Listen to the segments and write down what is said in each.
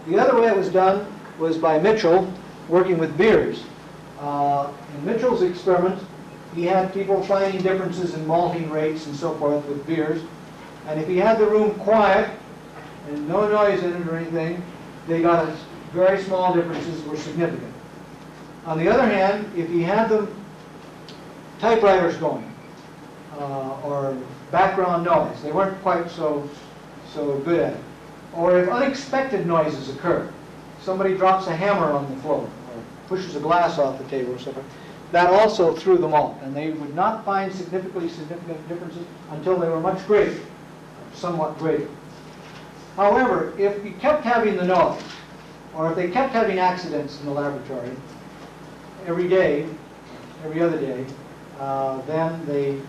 The other way it was done was by Mitchell working with beers. In Mitchell's experiment, he had people finding differences in malting rates and so forth with beers. And if he had the room quiet and no noise in it or anything, they got very small differences were significant. On the other hand, if he had the typewriters going or background noise, they weren't quite so good at it. Or if unexpected noises occur, somebody drops a hammer on the floor or pushes a glass off the table or something, that also threw them off, and they would not find significant differences until they were much greater, somewhat greater. However, if you kept having the noise, or if they kept having accidents in the laboratory every day, every other day, then they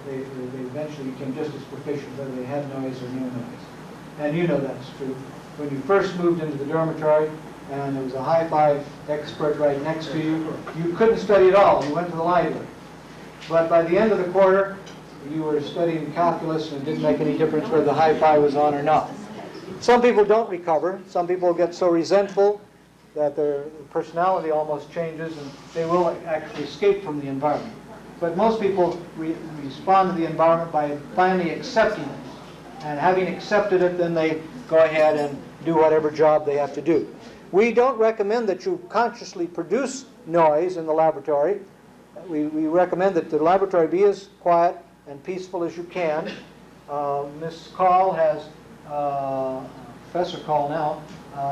eventually became just as proficient whether they had noise or no noise. And you know that's true. When you first moved into the dormitory and there was a hi-fi expert right next to you, you couldn't study at all. You went to the library. But by the end of the quarter, you were studying calculus and it didn't make any difference whether the hi-fi was on or not. Some people don't recover. Some people get so resentful that their personality almost changes and they will actually escape from the environment. But most people respond to the environment by finally accepting it. And having accepted it, then they go ahead and do whatever job they have to do. We don't recommend that you consciously produce noise in the laboratory. We recommend that the laboratory be as quiet and peaceful as you can. Miss Call has, Professor Call now,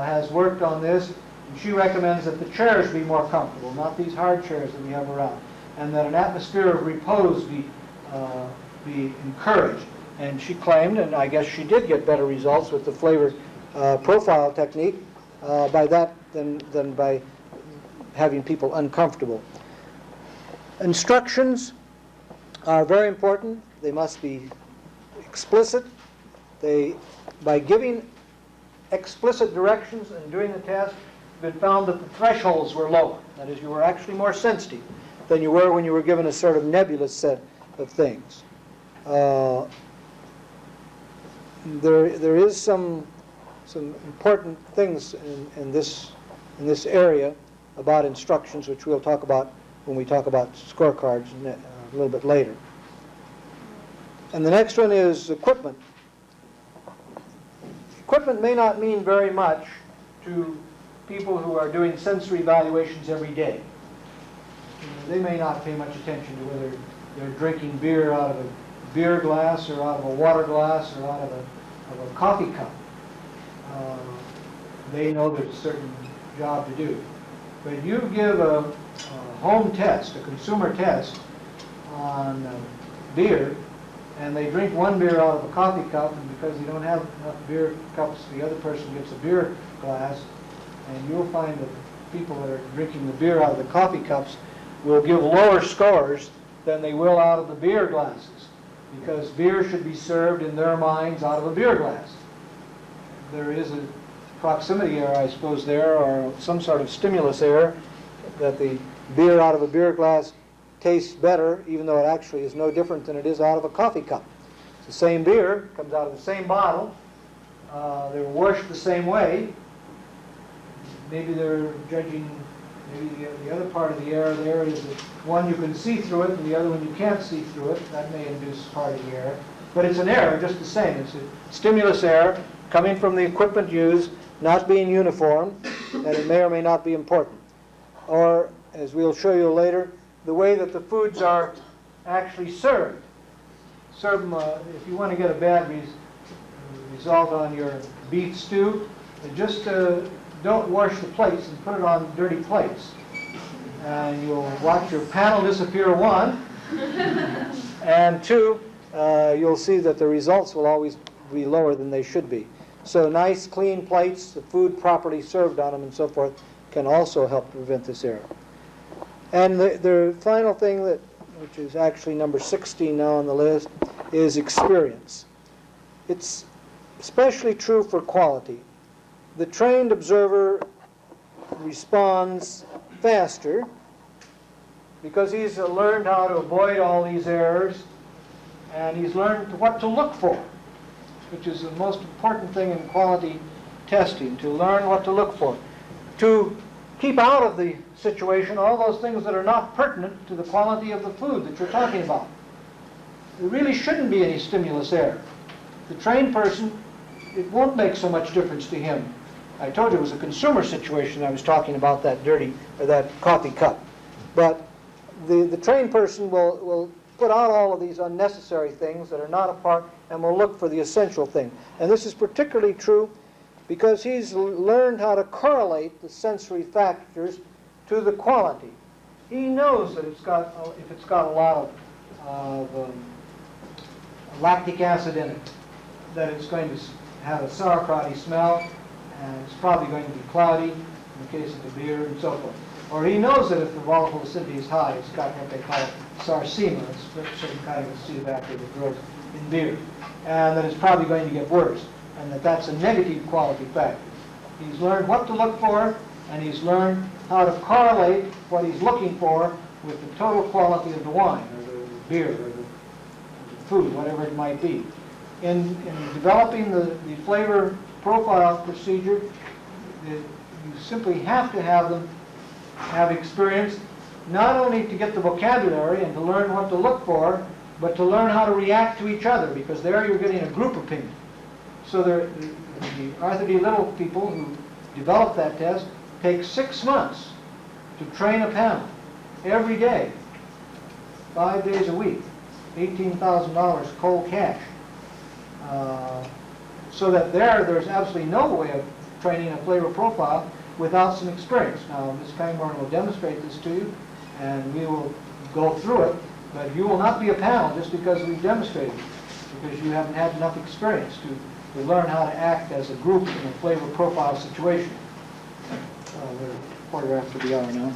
has worked on this. And she recommends that the chairs be more comfortable, not these hard chairs that we have around. And that an atmosphere of repose be encouraged. And she claimed, and I guess she did get better results with the flavor profile technique by that than by having people uncomfortable. Instructions are very important. They must be explicit. By giving explicit directions and doing the test, it's been found that the thresholds were lower. That is, you were actually more sensitive than you were when you were given a sort of nebulous set of things. There is some important things in this area about instructions, which we'll talk about when we talk about scorecards a little bit later. And the next one is equipment. Equipment may not mean very much to people who are doing sensory evaluations every day. They may not pay much attention to whether they're drinking beer out of a beer glass or out of a water glass or out of a coffee cup. They know there's a certain job to do. But you give a home test, a consumer test on beer, and they drink one beer out of a coffee cup, and because you don't have enough beer cups, the other person gets a beer glass, and you'll find that people that are drinking the beer out of the coffee cups will give lower scores than they will out of the beer glasses, because beer should be served in their minds out of a beer glass. There is a proximity error, I suppose, there, or some sort of stimulus error, that the beer out of a beer glass tastes better, even though it actually is no different than it is out of a coffee cup. It's the same beer, comes out of the same bottle, they're washed the same way. Maybe they're judging, maybe the other part of the error there is that one you can see through it and the other one you can't see through it. That may induce part of the error. But it's an error just the same. It's a stimulus error coming from the equipment used, not being uniform, and it may or may not be important. Or, as we'll show you later, the way that the foods are actually served. Serve them, if you want to get a bad result on your beef stew, just don't wash the plates and put it on dirty plates. And you'll watch your panel disappear, one, and two, you'll see that the results will always be lower than they should be. So nice, clean plates, the food properly served on them and so forth, can also help prevent this error. And the final thing, which is actually number 16 now on the list, is experience. It's especially true for quality. The trained observer responds faster because he's learned how to avoid all these errors, and he's learned what to look for, which is the most important thing in quality testing, to learn what to look for, to keep out of the situation all those things that are not pertinent to the quality of the food that you're talking about. There really shouldn't be any stimulus there. The trained person, it won't make so much difference to him. I told you it was a consumer situation. I was talking about that that coffee cup. But the trained person will put out all of these unnecessary things that are not a part and will look for the essential thing. And this is particularly true because he's learned how to correlate the sensory factors to the quality. He knows that if it's got a lot of lactic acid in it, that it's going to have a sauerkrauty smell, and it's probably going to be cloudy in the case of the beer and so forth. Or he knows that if the volatile acidity is high, it's got what they call sarcema, it's a certain kind of acetobacter that grows in beer, and that it's probably going to get worse, and that's a negative quality factor. He's learned what to look for, and he's learned how to correlate what he's looking for with the total quality of the wine, or the beer, or the food, whatever it might be. In developing the flavor profile procedure, you simply have to have them have experience, not only to get the vocabulary and to learn what to look for, but to learn how to react to each other, because there you're getting a group opinion. So the Arthur D. Little people who developed that test take 6 months to train a panel every day, 5 days a week, $18,000 cold cash. So that there's absolutely no way of training a flavor profile without some experience. Now, Ms. Pangborn will demonstrate this to you, and we will go through it, but you will not be a panel just because we've demonstrated it, because you haven't had enough experience to learn how to act as a group in a flavor profile situation. We're a quarter after the hour now.